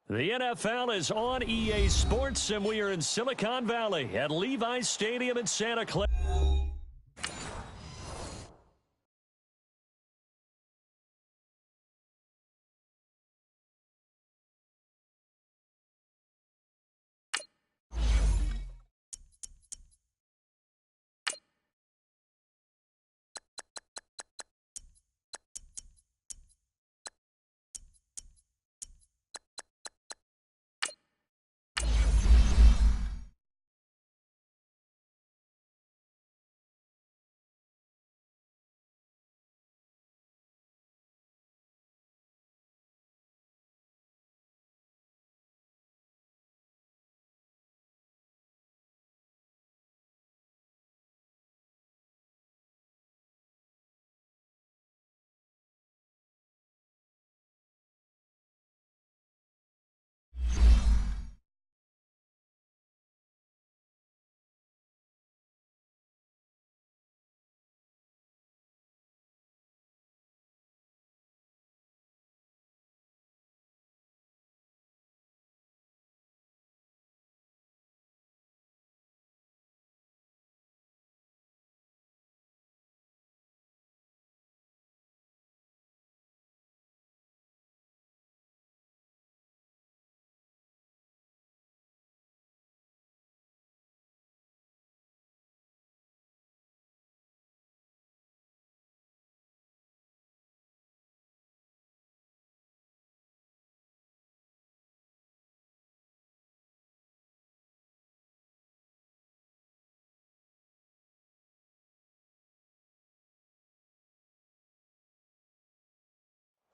The NFL is on EA Sports, and we are in Silicon Valley at Levi's Stadium in Santa Clara.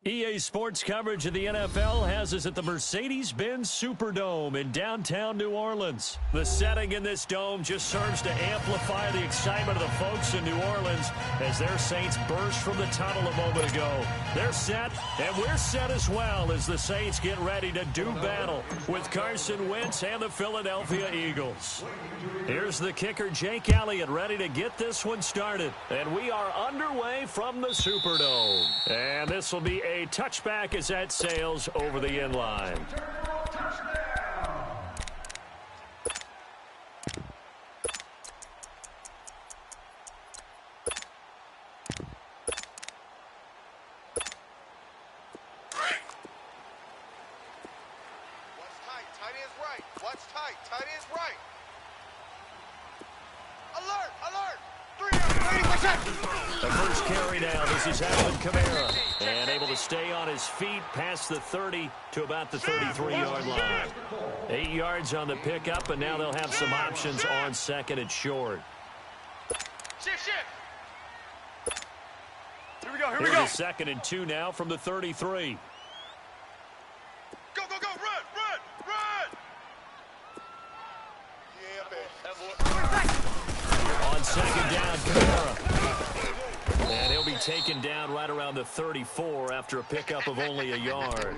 EA Sports coverage of the NFL has us at the Mercedes-Benz Superdome in downtown New Orleans. The setting in this dome just serves to amplify the excitement of the folks in New Orleans as their Saints burst from the tunnel a moment ago. They're set, and we're set as well as the Saints get ready to do battle with Carson Wentz and the Philadelphia Eagles. Here's the kicker, Jake Elliott, ready to get this one started. And we are underway from the Superdome. And this will be a touchback as that sails over the end line. The first carry down, this is Alvin Kamara, and able to stay on his feet past the 30 to about the 33-yard line. 8 yards on the pickup, and now they'll have some options on second and short. Shift. Here we go. Here's a 2nd and 2 now from the 33. Go, run! Yeah, baby. On second down, Kamara. And he'll be taken down right around the 34 after a pickup of only a yard.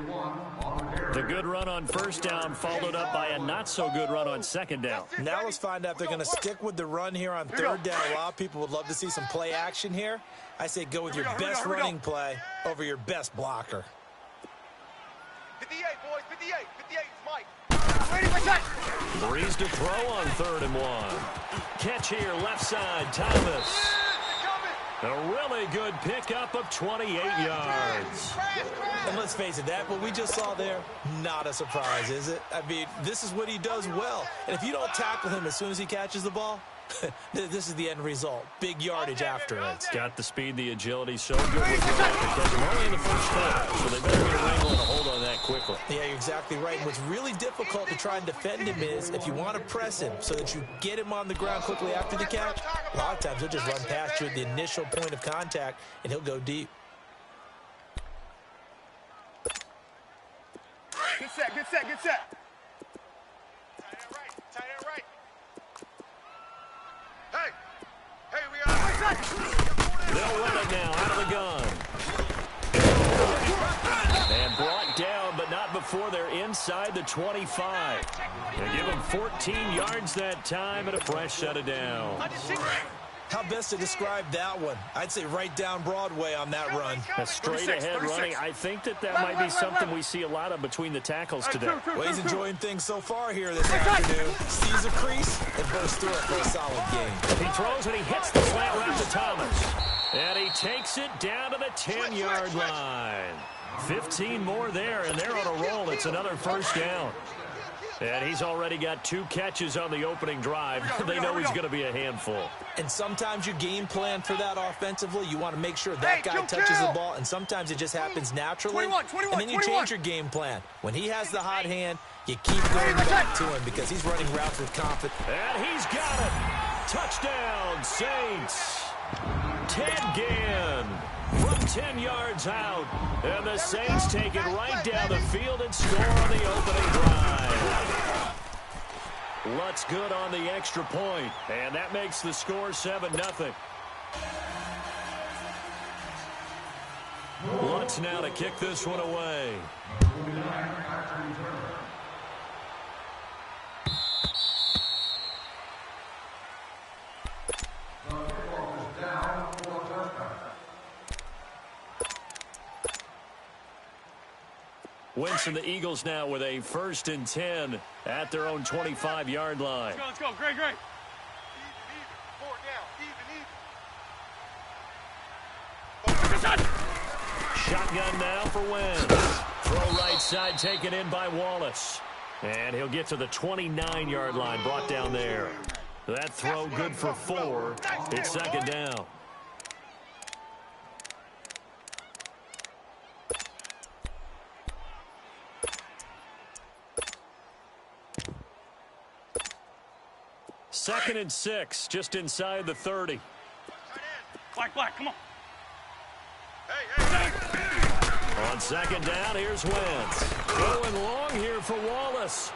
The good run on first down followed up by a not-so-good run on second down. Now let's find out if they're going to stick with the run here on third down. A lot of people would love to see some play action here. I say go with your best running play over your best blocker. 58, boys, 58 is Mike. Ready for touch. Breeze to throw on 3rd and 1. Catch here, left side, Thomas. A really good pickup of 28 yards. And let's face it, that what we just saw there, not a surprise, is it? I mean, this is what he does well. And if you don't tackle him as soon as he catches the ball, this is the end result. Big yardage after it. Got the speed, the agility, so good with the catch him only in the first half, so they better get a wrangle and a hold on that quickly. Yeah, you're exactly right. And what's really difficult to try and defend him is if you want to press him so that you get him on the ground quickly after the catch, a lot of times he'll just run past you at the initial point of contact, and he'll go deep. Good set. Tight end right. Hey, we are. They'll run it now out of the gun. And brought down, but not before they're inside the 25. They give them 14 yards that time and a fresh set of downs. How best to describe that one? I'd say right down Broadway on that run. A straight-ahead running. I think that might be something we see a lot of between the tackles today. Well, he's enjoying things so far here this afternoon. Sees a crease and bursts through it for a solid game. He throws and he hits the slant route to Thomas. And he takes it down to the 10-yard line. 15 more there, and they're on a roll. It's another first down. And he's already got 2 catches on the opening drive. They know he's going to be a handful. And sometimes you game plan for that offensively. You want to make sure that guy touches the ball, and sometimes it just happens naturally. And then you change your game plan. When he has the hot hand, you keep going back to him because he's running routes with confidence. And he's got it. Touchdown, Saints. Ted Ginn from 10 yards out. And the Saints take it right down the field and score on the opening drive. Lutz good on the extra point, and that makes the score 7-0. Lutz now to kick this one away. Wentz and the Eagles now with a 1st and 10 at their own 25-yard line. Let's go, great. Even. 4 down, even. Shotgun now for Wentz. Throw right side taken in by Wallace. And he'll get to the 29-yard line, brought down there. That throw good for 4. It's 2nd down. Second and 6, just inside the 30. Black, come on. On 2nd down, here's Wentz. Going long here for Wallace.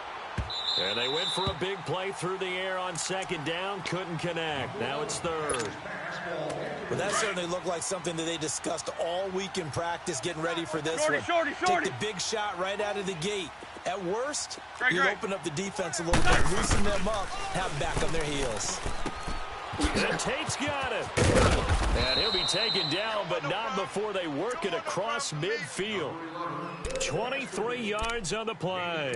And they went for a big play through the air on 2nd down. Couldn't connect. Now it's 3rd. Well, that certainly looked like something that they discussed all week in practice, getting ready for this one. Shorty. Take the big shot right out of the gate. At worst, you open up the defense a little bit, loosen them up, have them back on their heels. And Tate's got it. And he'll be taken down, but not before they work it across midfield. 23 yards on the play.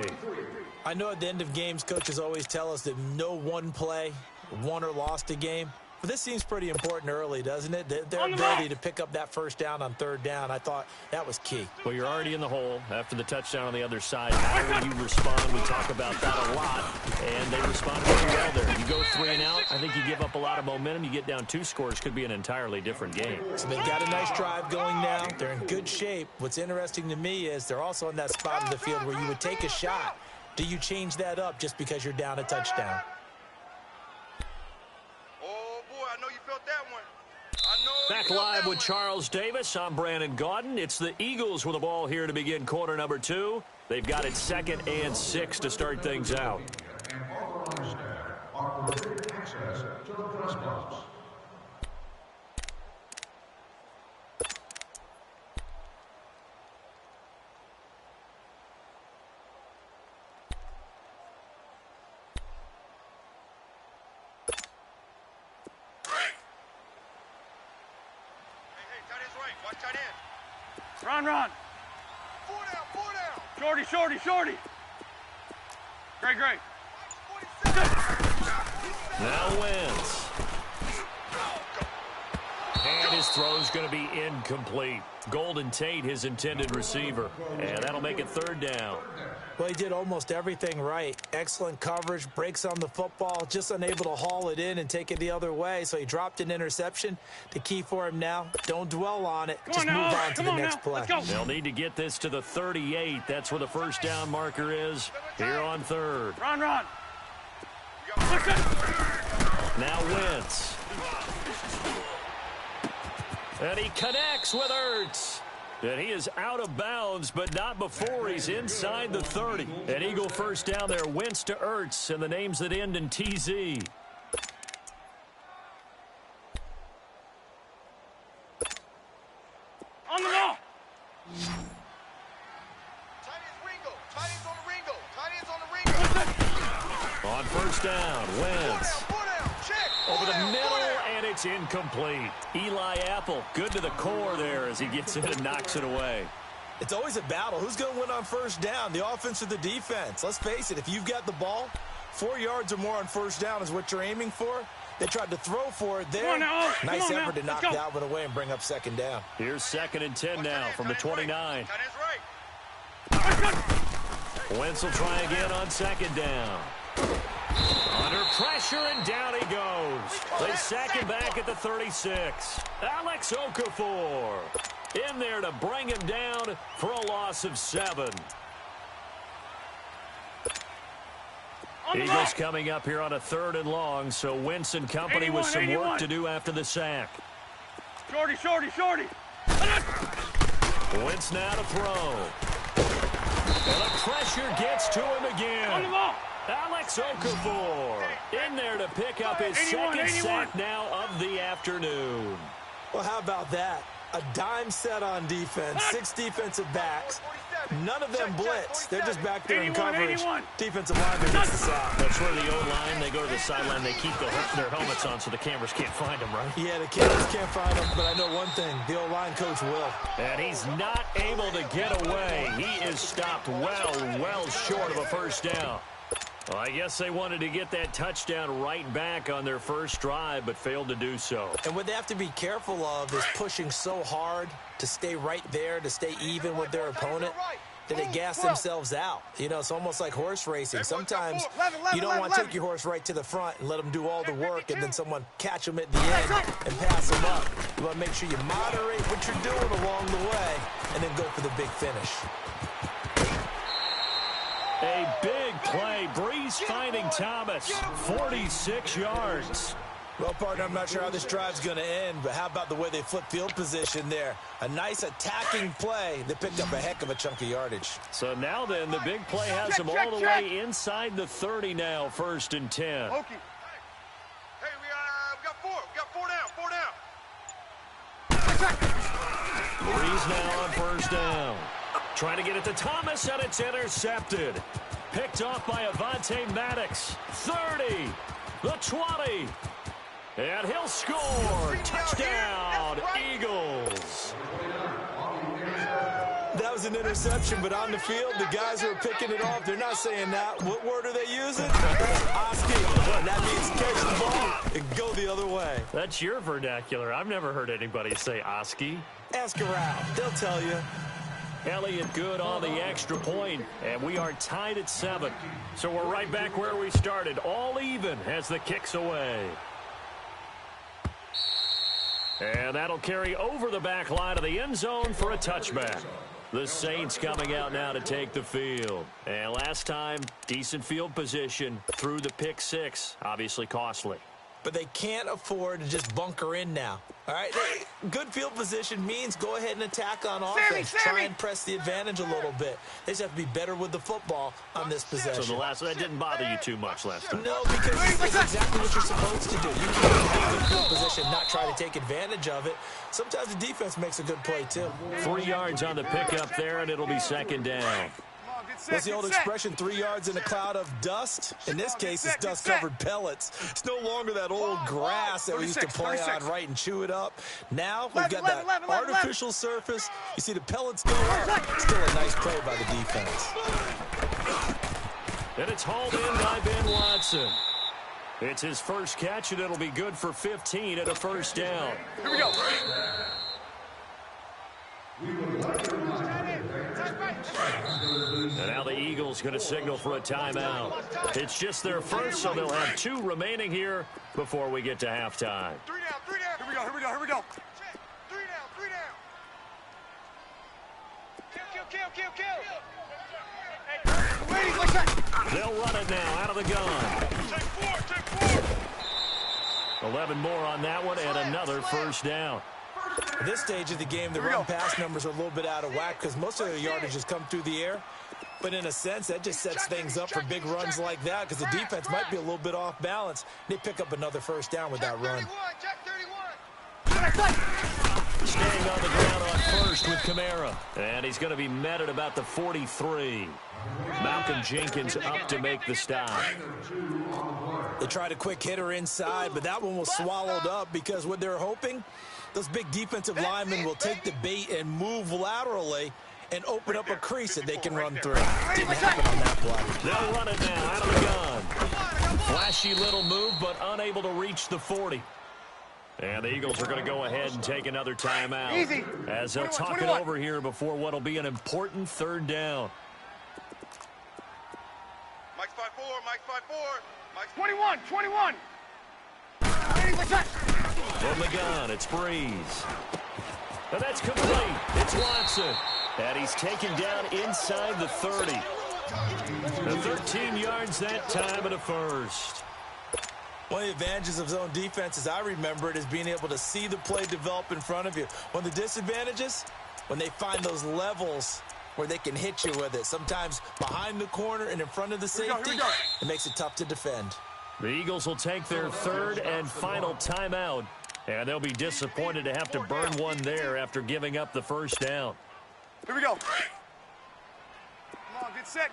I know at the end of games, coaches always tell us that no one play won or lost a game. But this seems pretty important early, doesn't it? Their ability to pick up that 1st down on 3rd down, I thought that was key. Well, you're already in the hole after the touchdown on the other side. How will you respond? We talk about that a lot, and they responded pretty well there. You go 3 and out, I think you give up a lot of momentum. You get down 2 scores, could be an entirely different game. So they've got a nice drive going now. They're in good shape. What's interesting to me is they're also in that spot of the field where you would take a shot. Do you change that up just because you're down a touchdown? Back live with Charles Davis. I'm Brandon Gaudin. It's the Eagles with the ball here to begin quarter number 2. They've got it 2nd and 6 to start things out. Run. 4 down. Shorty. Great. Now Wentz. And his throw's going to be incomplete. Golden Tate, his intended receiver. And that'll make it 3rd down. Well, he did almost everything right. Excellent coverage, breaks on the football, just unable to haul it in and take it the other way. So he dropped an interception. The key for him now, don't dwell on it. Just move on to the next play. They'll need to get this to the 38. That's where the 1st down marker is here on 3rd. Run. Now Wentz. And he connects with Ertz. And he is out of bounds, but not before he's inside the 30. An Eagle 1st down there, Wentz to Ertz, and the names that end in TZ. On the ball. On 1st down, Wentz. Over the middle, and It's incomplete. Eli Apple, good to the core there as he gets in and knocks it away. It's always a battle. Who's going to win on first down, the offense or the defense? Let's face it, if you've got the ball, 4 yards or more on first down is what you're aiming for. They tried to throw for it there. Nice effort to knock that one away and bring up second down. Here's 2nd and 10 now from the 29. Wentz will try again on 2nd down. Under pressure, and down he goes. They sack him back at the 36. Alex Okafor in there to bring him down for a loss of 7. Eagles coming up here on a 3rd and long, so Wentz and company with some work to do after the sack. Shorty. Wentz now to throw. And the pressure gets to him again. Alex Okafor in there to pick up his second sack now of the afternoon. Well, how about that? A dime set on defense, 6 defensive backs. None of them blitz. They're just back there in coverage. Defensive lineman gets the sack. That's where the O-line, they go to the sideline, they keep their helmets on so the cameras can't find them, right? Yeah, the cameras can't find them, but I know one thing. The O-line coach will. And he's not able to get away. He is stopped well short of a first down. Well, I guess they wanted to get that touchdown right back on their first drive, but failed to do so. And what they have to be careful of is pushing so hard to stay right there, to stay even with their opponent, that they gas themselves out. You know, it's almost like horse racing. Sometimes you don't want to take your horse right to the front and let them do all the work, and then someone catch them at the end and pass them up. You want to make sure you moderate what you're doing along the way and then go for the big finish. A big play. Breeze finding Thomas. 46 yards. Well, partner, I'm not sure how this drive's going to end, but how about the way they flip field position there? A nice attacking play. They picked up a heck of a chunk of yardage. So now then, the big play has them all the way inside the 30 now, 1st and 10. Okay. Hey, we got 4. We got 4 down. Breeze now on 1st down. Trying to get it to Thomas, and it's intercepted. Picked off by Avonte Maddox. 30, the 20, and he'll score. Touchdown, Eagles. That was an interception, but on the field, the guys who are picking it off, they're not saying that. What word are they using? Oski. That means catch the ball and go the other way. That's your vernacular. I've never heard anybody say Oski. Ask around. They'll tell you. Elliott good on the extra point, and we are tied at 7. So we're right back where we started, all even as the kick's away. And that'll carry over the back line of the end zone for a touchback. The Saints coming out now to take the field. And last time, decent field position through the pick 6, obviously costly. But they can't afford to just bunker in now. All right, good field position means go ahead and attack on offense. Try and press the advantage a little bit. They just have to be better with the football on this possession. So that didn't bother you too much last time? No, because that's exactly what you're supposed to do. You can't have good field position, not try to take advantage of it. Sometimes the defense makes a good play, too. 3 yards on the pickup there, and it'll be 2nd down. What's the old expression, 3 yards in a cloud of dust? In this case, it's dust-covered pellets. It's no longer that old grass that we used to play on, right, and chew it up. Now, we've got that artificial surface. You see the pellets go up. Still a nice play by the defense. And it's hauled in by Ben Watson. It's his first catch, and it'll be good for 15 at a 1st down. Here we go. And now the Eagles going to signal for a timeout. It's just their first, so they'll have 2 remaining here before we get to halftime. 3 down, 3 down. Here we go. 3 down. Kill. Waiting, like that. They'll run it now out of the gun. Take 4. 11 more on that one, and another 1st down. At this stage of the game, the run-pass numbers are a little bit out of whack because most of the yardage has come through the air. But in a sense, that just sets things up for big runs like that because the defense might be a little bit off balance. They pick up another 1st down with that run. Check 31. Staying on the ground on first with Kamara. And he's going to be met at about the 43. Malcolm Jenkins up to make the stop. They tried a quick hitter inside, but that one was swallowed up because what they're hoping, those big defensive linemen will take the bait and move laterally and open up a crease that they can run through. Didn't happen on that play. They'll run it now out of the gun. Flashy little move, but unable to reach the 40. And the Eagles are going to go ahead and take another timeout. Easy. As they'll talk it over here before what will be an important third down. Mike's 5-4, Mike's 5-4. Mike's 21. From the gun, it's Breeze. And that's complete. It's Watson. And he's taken down inside the 30. The 13 yards that time at a first. One of the advantages of zone defense, as I remember it, is being able to see the play develop in front of you. One of the disadvantages, when they find those levels where they can hit you with it. Sometimes behind the corner and in front of the safety, it makes it tough to defend. The Eagles will take their third and final timeout. And they'll be disappointed to have to burn one there after giving up the first down. Here we go. Come on, get set.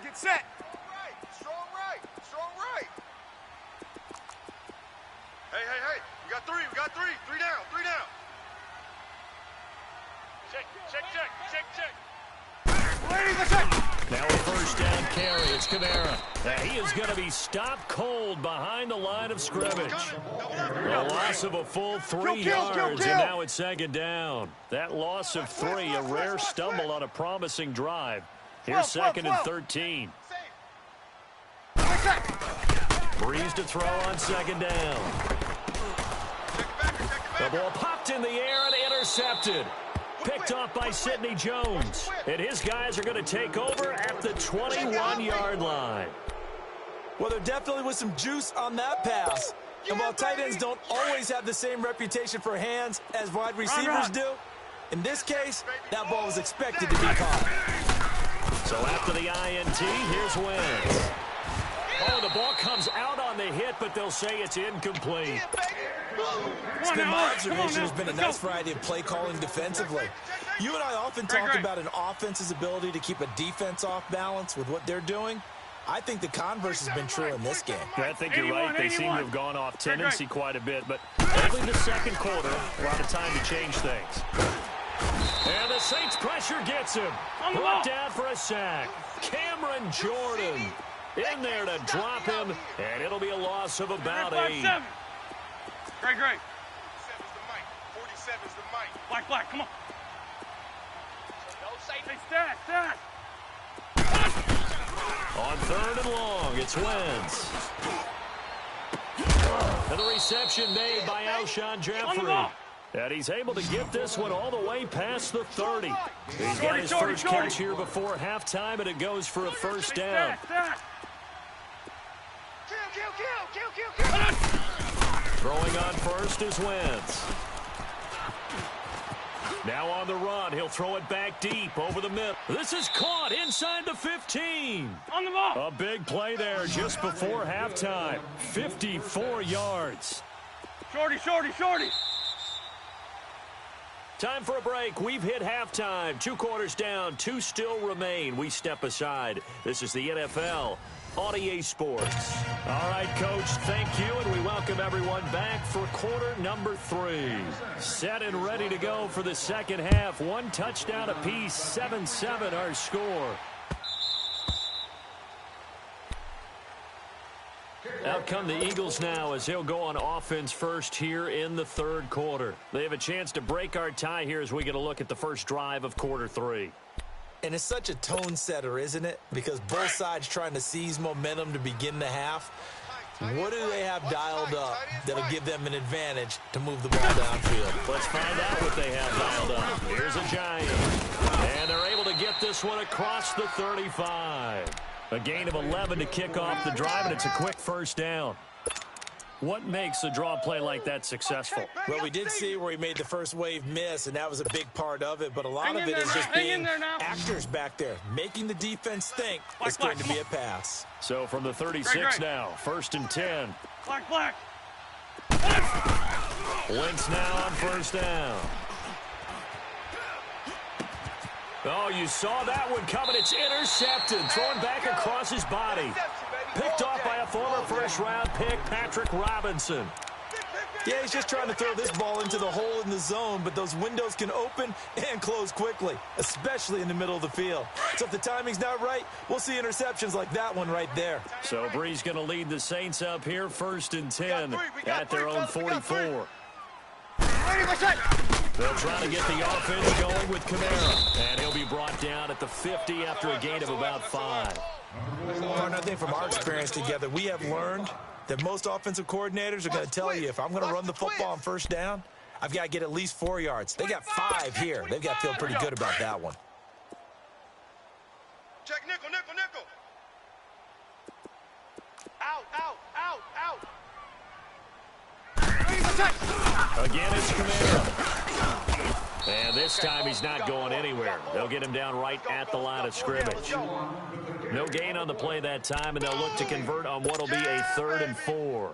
Strong right. Hey. We got three. Three down. Check. Now a first down carry. It's Kamara. He is going to be stopped cold behind the line of scrimmage. A loss of a full 3 yards, and now it's second down. That loss of 3, a rare stumble on a promising drive. Here's second and 13. Breeze to throw on second down. The ball popped in the air and intercepted. Picked off by Sidney Jones. And his guys are going to take over at the 21-yard line. Well, there definitely was some juice on that pass. And while tight ends don't always have the same reputation for hands as wide receivers do, in this case, that ball was expected to be caught. So after the INT, here's Wentz. Oh, the ball comes out on the hit, but they'll say it's incomplete. It's been my observation there's been a nice variety of play calling defensively. You and I often talk about an offense's ability to keep a defense off balance with what they're doing. I think the converse has been true in this game. I think you're right. They seem to have gone off tendency quite a bit, but early in the second quarter, a lot of time to change things. And the Saints pressure gets him. Brought down for a sack. Cameron Jordan in there to drop him, and it'll be a loss of about 8. Great. 47's the mic. 47's the mic. Black, come on. Hey, stat. On third and long, it's Wentz. And the reception made by Alshon Jeffrey. And he's able to get this one all the way past the 30. He's got his first catch here before halftime, and it goes for a first down. Kill. Throwing on first is Wentz. Now on the run, he'll throw it back deep over the middle. This is caught inside the 15. On the ball. A big play there just before halftime. 54 yards. Shorty. Time for a break. We've hit halftime. 2 quarters down, 2 still remain. We step aside. This is the NFL on EA Sports. All right, Coach, thank you, and we welcome everyone back for quarter number 3. Set and ready to go for the second half. 1 touchdown apiece, 7-7 our score. Out come the Eagles now as they'll go on offense first here in the third quarter. They have a chance to break our tie here as we get a look at the first drive of quarter 3. And it's such a tone setter, isn't it? Because both sides trying to seize momentum to begin the half. What do they have dialed up that'll give them an advantage to move the ball downfield? Let's find out what they have dialed up. Here's a Giant. And they're able to get this one across the 35. A gain of 11 to kick off the drive, and it's a quick first down. What makes a draw play like that successful? Well, we did see where he made the first wave miss, and that was a big part of it. But a lot of it is just being actors back there, making the defense think it's going to be a pass. So from the 36 now, first and 10. Black. Wentz now on first down. Oh, you saw that one coming. It's intercepted. Thrown back across his body. Picked off by a former first-round pick, Patrick Robinson. Yeah, he's just trying to throw this ball into the hole in the zone, but those windows can open and close quickly, especially in the middle of the field. So if the timing's not right, we'll see interceptions like that one right there. So Bree's going to lead the Saints up here, 1st and 10 at their own 44. They'll try to get the offense going with Kamara, and he'll be brought down at the 50 after a gain of about 5. Partner, I think from our experience together, we have learned that most offensive coordinators are going to tell you, if I'm going to run the football on first down, I've got to get at least 4 yards. They got 5 here. They've got to feel pretty good about that one. Check nickel, nickel, nickel. Out, out, out, out. Again, it's Kamara. And this time he's not going anywhere. They'll get him down right at the line of scrimmage. No gain on the play that time, and they'll look to convert on what will be a 3rd and 4.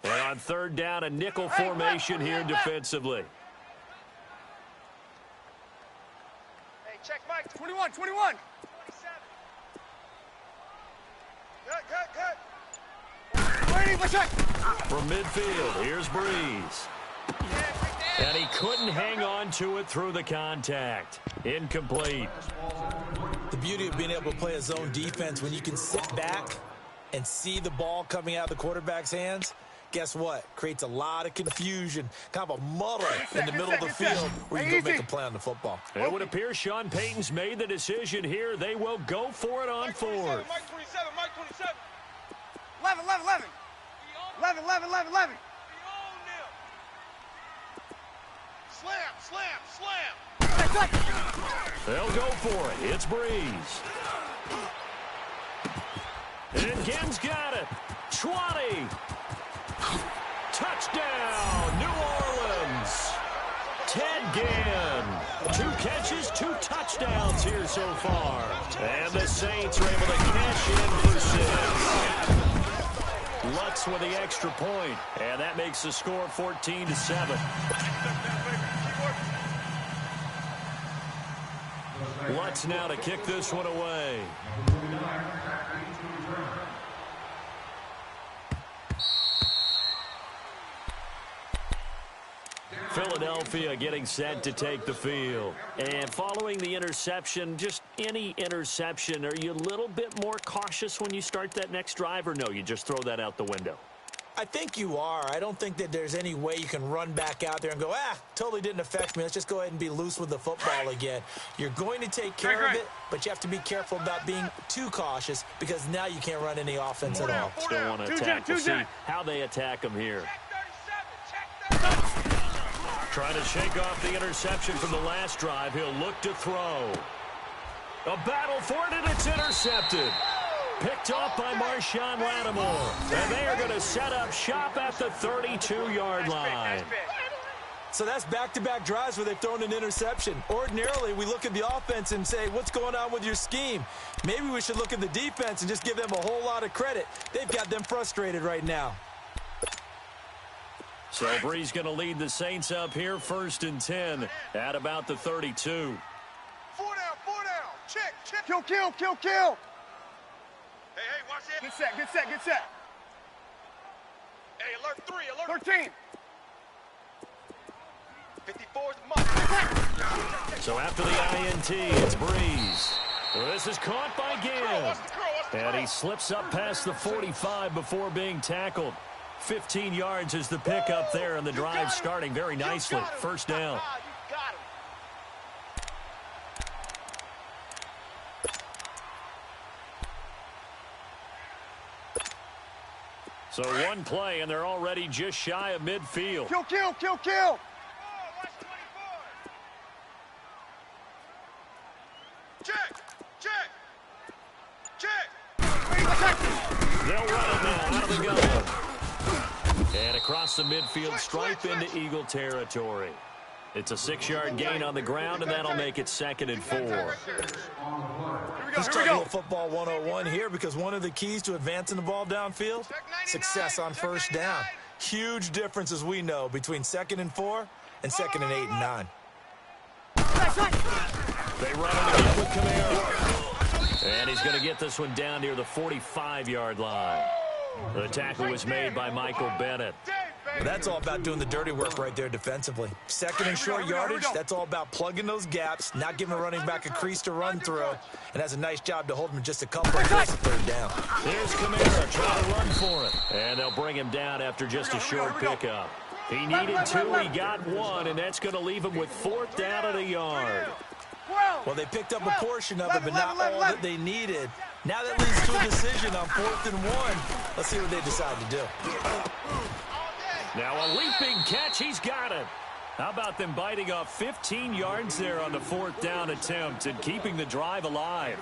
And on 3rd down, a nickel formation here defensively. Hey, check Mike. 21, 21. 27. Cut. From midfield, here's Breeze. And he couldn't hang on to it through the contact. Incomplete. The beauty of being able to play a zone defense when you can sit back and see the ball coming out of the quarterback's hands, guess what? Creates a lot of confusion, kind of a muddle in the middle of the field where you can go make a play on the football. It would appear Sean Payton's made the decision here. They will go for it on 4th. Mike 27, Mike 27. 11, 11, 11. 11, 11, 11, 11. Slam. They'll go for it. It's Breeze. And Ginn's got it. 20. Touchdown, New Orleans. Ted Ginn. 2 catches, 2 touchdowns here so far. And the Saints are able to cash in for 6. Lutz with the extra point, and that makes the score 14-7. Lutz now to kick this one away. Philadelphia getting set to take the field. And following the interception, just any interception, are you a little bit more cautious when you start that next drive, or no, you just throw that out the window? I think you are. I don't think that there's any way you can run back out there and go, totally didn't affect me. Let's just go ahead and be loose with the football again. You're going to take care of it, but you have to be careful about being too cautious because now you can't run any offense at all. Still want to attack. We'll see how they attack them here. Trying to shake off the interception from the last drive. He'll look to throw. A battle for it, and it's intercepted. Picked off by Marshawn Lattimore. And they are going to set up shop at the 32-yard line. So that's back-to-back drives where they've thrown an interception. Ordinarily, we look at the offense and say, what's going on with your scheme? Maybe we should look at the defense and just give them a whole lot of credit. They've got them frustrated right now. So Bree's going to lead the Saints up here, 1st and 10 at about the 32. 4 down. Check. Kill. Hey, watch it. Get set. Hey, alert 3, alert 13. 54 is the mark. So after the INT, it's Breeze. This is caught by Ginn. And he slips up past the 45 before being tackled. 15 yards is the pickup there, and the drive starting very nicely. 1st down. So one play, and they're already just shy of midfield. Kill. Check. They'll run it now out of the gun. And across the midfield stripe into Eagle territory. It's a 6-yard gain on the ground, and that'll make it 2nd and 4. He's talking football 101 here because one of the keys to advancing the ball downfield, success on 1st down. Huge difference, as we know, between 2nd and 4 and 2nd and 8 and 9. They run it again with Kamara. And he's going to get this one down near the 45-yard line. The tackle was made by Michael Bennett. Well, that's all about doing the dirty work right there defensively. 2nd and short yardage, that's all about plugging those gaps, not giving a running back a crease to run through, and has a nice job to hold him just a couple of yards to 3rd down. There's Kamara trying to run for it. And they'll bring him down after just a short pickup. He needed 2, he got 1, and that's going to leave him with 4th down at a yard. Well, they picked up a portion of it, but not all that they needed. Now that leads to a decision on 4th and 1. Let's see what they decide to do. Now a leaping catch, he's got it. How about them biting off 15 yards there on the 4th down attempt and keeping the drive alive?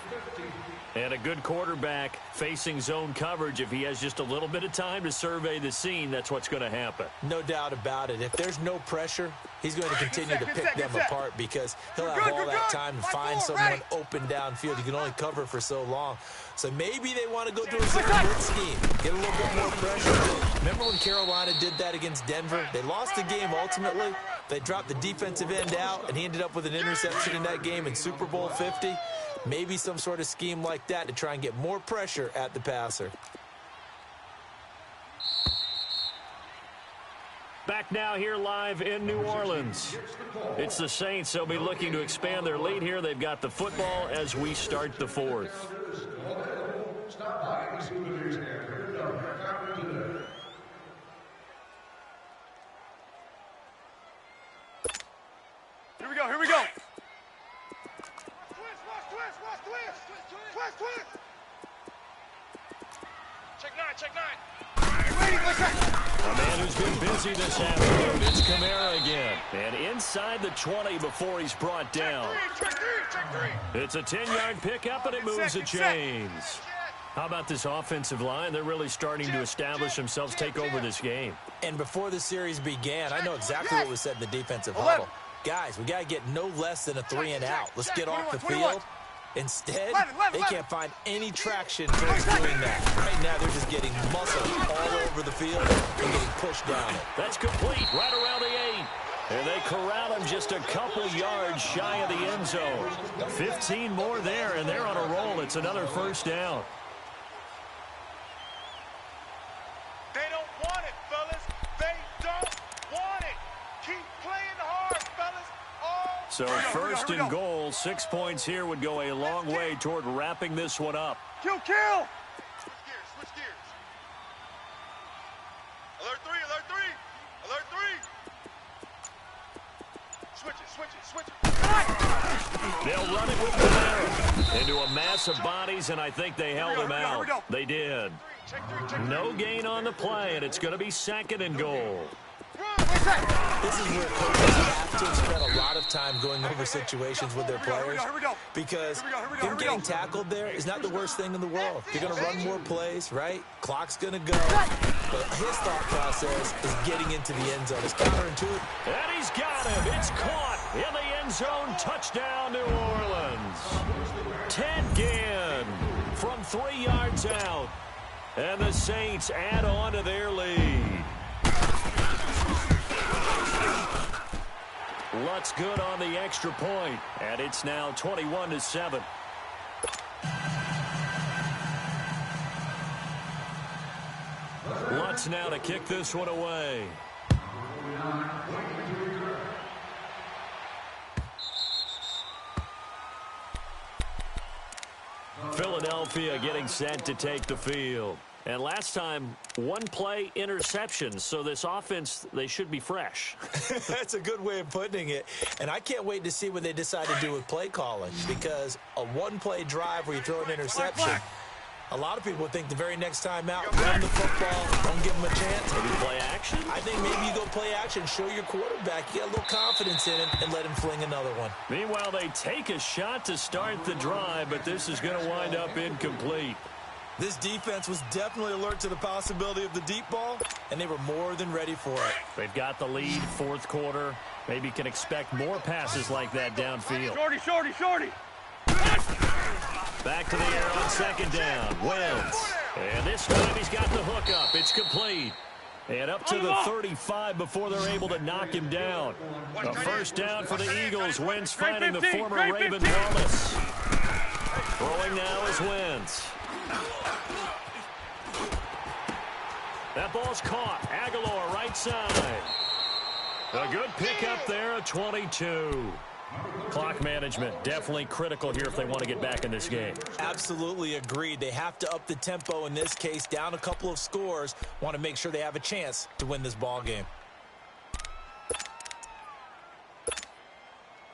And a good quarterback facing zone coverage. If he has just a little bit of time to survey the scene, that's what's going to happen. No doubt about it. If there's no pressure, he's going to continue to pick them apart because he'll have all that time to find someone open downfield. You can only cover for so long. So maybe they want to go to a zone blitz scheme, get a little bit more pressure. Remember when Carolina did that against Denver? They lost the game ultimately. They dropped the defensive end out, and he ended up with an interception in that game in Super Bowl 50. Maybe some sort of scheme like that to try and get more pressure at the passer. Back now here live in New Orleans. It's the Saints. They'll be looking to expand their lead here. They've got the football as we start the 4th. Here we go. Check 9. A man who's been busy this afternoon. It's Kamara again. And inside the 20 before he's brought down. Check 3. It's a 10-yard pickup, and it moves the chains. How about this offensive line? They're really starting to establish themselves, take over this game. And before the series began, I know exactly what was said in the defensive huddle. Guys, we got to get no less than a 3 and out. Let's get off the field. Instead, they can't find any traction towards doing that. Right now, they're just getting muscle all over the field and getting pushed down it. That's complete right around the 8. And they corral him just a couple yards shy of the end zone. 15 more there, and they're on a roll. It's another 1st down. They don't want it, fellas. They don't want it. Keep playing hard, fellas. So 1st and goal, 6 points here would go a long way toward wrapping this one up. Kill. Switch gears. Alert 3. Switch it. They'll run it with Kamara into a mass of bodies, and I think they held him out. They did. No gain on the play, and it's going to be 2nd and goal. This is where coaches have to spend a lot of time going over situations with their players because him getting tackled there is not the worst thing in the world. You're going to run more plays, right? Clock's going to go. But his thought process is getting into the end zone. It's counterintuitive. And he's got him. It's caught in the end zone. Touchdown, New Orleans. Ted Ginn from 3 yards out. And the Saints add on to their lead. Lutz good on the extra point, and it's now 21-7. Lutz now to kick this one away. Philadelphia getting set to take the field. And last time, 1-play interception. So this offense, they should be fresh. That's a good way of putting it. And I can't wait to see what they decide to do with play calling. Because a 1-play drive where you throw an interception, a lot of people think the very next time out, run the football, don't give them a chance. Maybe play action? I think maybe you go play action, show your quarterback. You got a little confidence in him and let him fling another one. Meanwhile, they take a shot to start the drive, but this is going to wind up incomplete. This defense was definitely alert to the possibility of the deep ball, and they were more than ready for it. They've got the lead, 4th quarter. Maybe can expect more passes like that downfield. Shorty. Back to the air on 2nd down. Wins. And this time he's got the hook up. It's complete. And up to the 35 before they're able to knock him down. A first down for the Eagles. Wentz finding the former Raven Wallace. Throwing now is Wentz. That ball's caught. Aguilar right side. A good pickup there at 22. Clock management definitely critical here if they want to get back in this game. Absolutely agreed. They have to up the tempo in this case, down a couple of scores. Want to make sure they have a chance to win this ball game.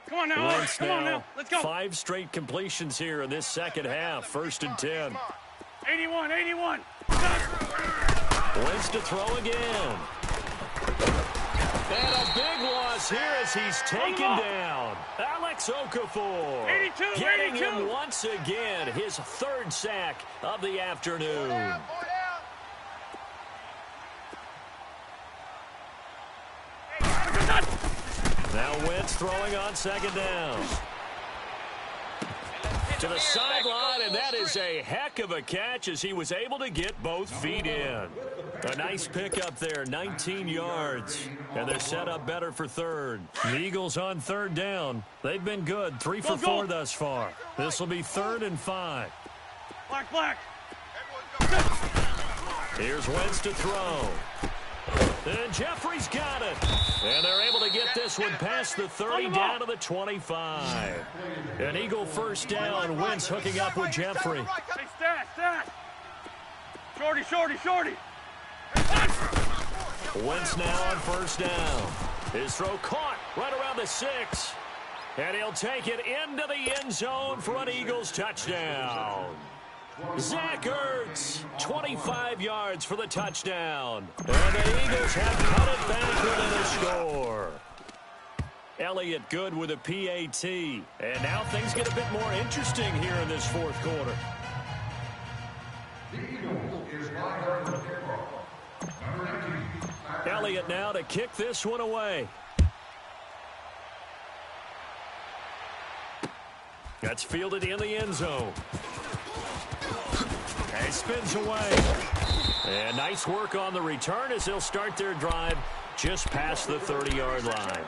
Come on now, Wentz come on now. Let's go. 5 straight completions here in this second half. 1st and 10. 81. Wentz to throw again. And a big loss here as he's taken down. Alex Okafor 82, getting him once again. His 3rd sack of the afternoon. Now Wentz throwing on 2nd down. To the sideline, and that is a heck of a catch as he was able to get both feet in. A nice pickup there, 19 yards. And they're set up better for 3rd. The Eagles on 3rd down. They've been good, 3 for 4 thus far. This will be 3rd and 5. Black. Here's Wentz to throw. And Jeffrey's got it. And they're able to get this one past the 30 down to the 25. An Eagle first down. Wentz hooking up with Jeffrey. Hey, stat. Shorty. Wentz now on 1st down. His throw caught right around the 6. And he'll take it into the end zone for an Eagles touchdown. Zach Ertz, 25 yards for the touchdown. And the Eagles have cut it back within a score. Elliott good with a PAT. And now things get a bit more interesting here in this 4th quarter. Elliott now to kick this one away. That's fielded in the end zone. And spins away. And nice work on the return as they'll start their drive just past the 30-yard line.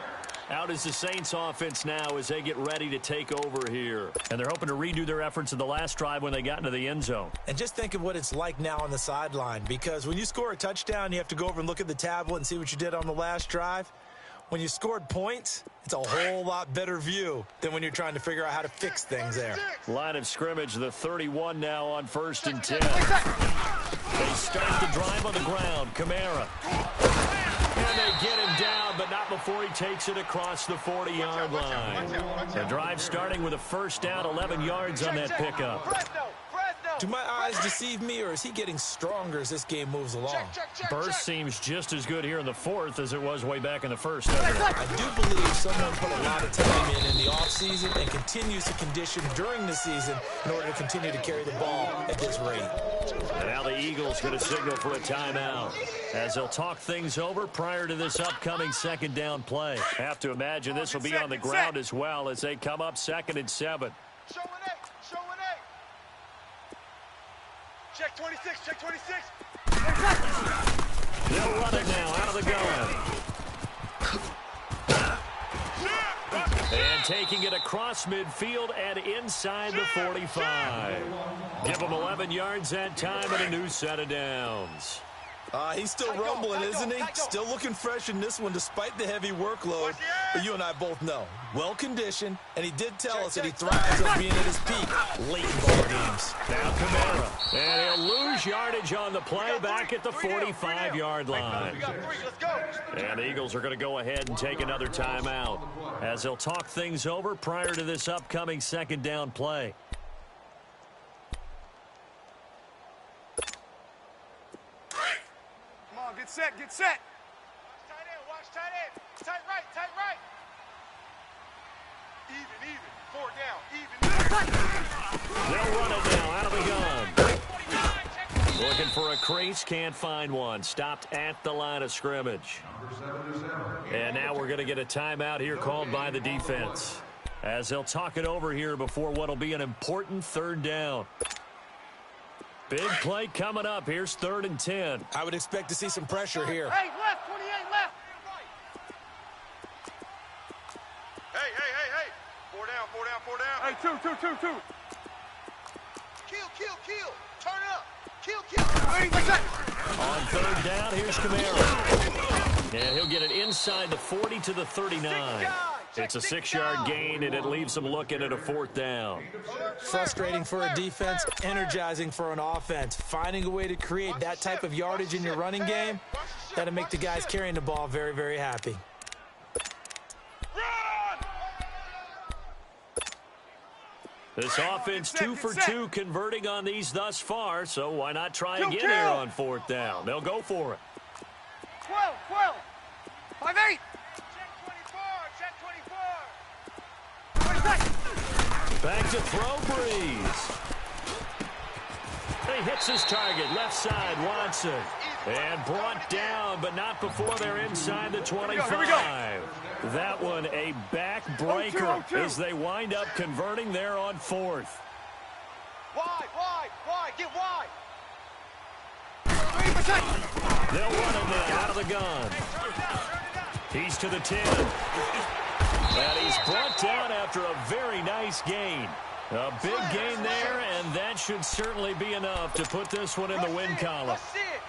Out is the Saints offense now as they get ready to take over here. And they're hoping to redo their efforts in the last drive when they got into the end zone. And just think of what it's like now on the sideline, because when you score a touchdown, you have to go over and look at the tablet and see what you did on the last drive. When you scored points, it's a whole lot better view than when you're trying to figure out how to fix things there. Line of scrimmage, the 31 now on 1st and 10. They start the drive on the ground. Kamara. And they get him down, but not before he takes it across the 40-yard line. The drive starting with a first down, 11 yards on that pickup. Do my eyes deceive me, or is he getting stronger as this game moves along? Burst seems just as good here in the 4th as it was way back in the 1st. I do believe someone put a lot of time in the offseason and continues to condition during the season in order to continue to carry the ball at this rate. And now the Eagles going to signal for a timeout as they'll talk things over prior to this upcoming 2nd down play. Have to imagine this will be on the ground as well as they come up 2nd and 7. Show an 8. Check 26. They'll run it now out of the gun. And taking it across midfield and inside the 45. Give them 11 yards that time and a new set of downs. He's still rumbling, isn't he? Still looking fresh in this one despite the heavy workload. But you and I both know, well-conditioned, and he did tell us that he thrives on being at his peak late in ball games. Now Kamara, and he'll lose yardage on the play back at the 45-yard line. And the Eagles are going to go ahead and take another timeout as they'll talk things over prior to this upcoming 2nd down play. Get set. Watch tight end. Tight right. Even. 4 down. They'll run it now out of the gun. Looking for a crease, can't find one. Stopped at the line of scrimmage. And now we're going to get a timeout here called by the defense as they'll talk it over here before what will be an important 3rd down. Big play coming up. Here's 3rd and 10. I would expect to see some pressure here. Hey, left, 28, left. Hey. 4 down. Hey, two. Kill. Turn it up. Kill. Hey, like that. On 3rd down, here's Kamara. And he'll get it inside the 40 to the 39. It's a 6-yard gain, and it leaves them looking at a 4th down. Frustrating for a defense, energizing for an offense. Finding a way to create that type of yardage in your running game, that'll make the guys carrying the ball very, very happy. This offense 2 for 2 converting on these thus far, so why not try again here on 4th down? They'll go for it. 12. 5-8. Check 24. Back to throw, Breeze. He hits his target, left side, Watson. And brought down, but not before they're inside the 25. Here we go. That one a backbreaker as they wind up converting there on 4th. Wide. Get wide. They'll run him then out of the gun. He's to the 10. And he's brought down after a very nice gain. A big gain there, and that should certainly be enough to put this one in the win column.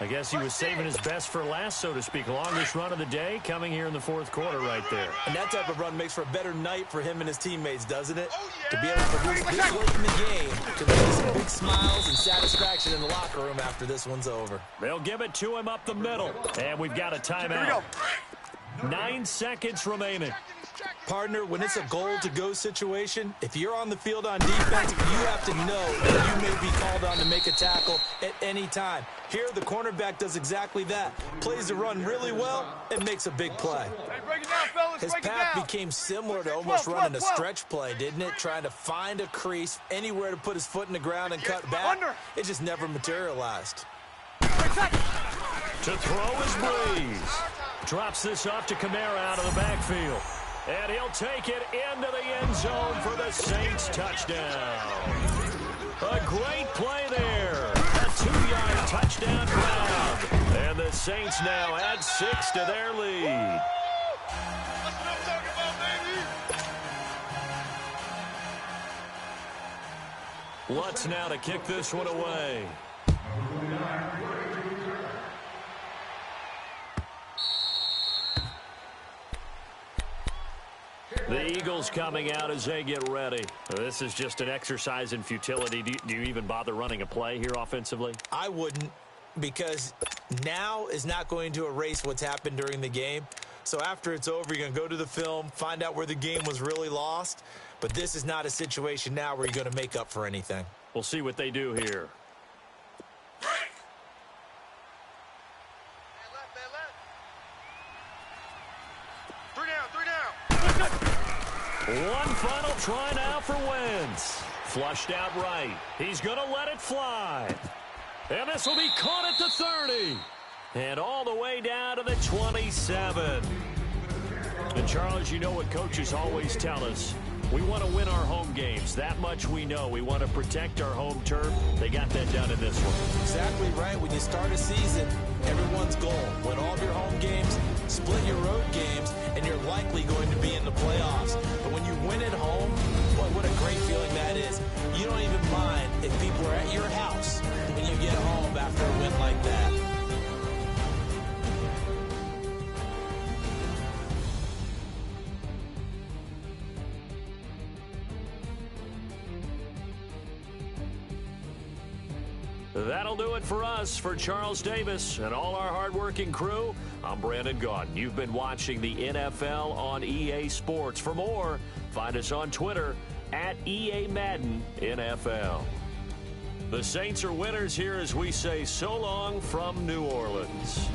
I guess he was saving his best for last, so to speak. Longest run of the day coming here in the 4th quarter right there. And that type of run makes for a better night for him and his teammates, doesn't it? To be able to produce this late in the game, to make some big smiles and satisfaction in the locker room after this one's over. They'll give it to him up the middle, and we've got a timeout. 9 seconds remaining. Partner, when it's a goal-to-go situation, if you're on the field on defense, you have to know that you may be called on to make a tackle at any time. Here, the cornerback does exactly that. Plays the run really well and makes a big play. Hey, break it down, fellas. His path became similar to almost running a stretch play, didn't it? Trying to find a crease, anywhere to put his foot in the ground and cut back. It just never materialized. To throw is Breeze. Drops this off to Kamara out of the backfield. And he'll take it into the end zone for the Saints touchdown. A great play there. A 2-yard touchdown grab. And the Saints now add 6 to their lead. Lutz now to kick this one away. The Eagles coming out as they get ready. This is just an exercise in futility. Do you even bother running a play here offensively? I wouldn't, because now is not going to erase what's happened during the game. So after it's over, you're going to go to the film, find out where the game was really lost. But this is not a situation now where you're going to make up for anything. We'll see what they do here. One final try now for Wentz. Flushed out right. He's going to let it fly. And this will be caught at the 30. And all the way down to the 27. And Charles, you know what coaches always tell us. We want to win our home games. That much we know. We want to protect our home turf. They got that done in this one. Exactly right. When you start a season, everyone's goal: win all of your home games, split your road games, and you're likely going to be in the playoffs. But when you win at home, boy, what a great feeling that is. You don't even mind if people are at your house when you get home after a win like that. That'll do it for us. For Charles Davis and all our hardworking crew, I'm Brandon Gaudin. You've been watching the NFL on EA Sports. For more, find us on Twitter at EA Madden NFL. The Saints are winners here as we say so long from New Orleans.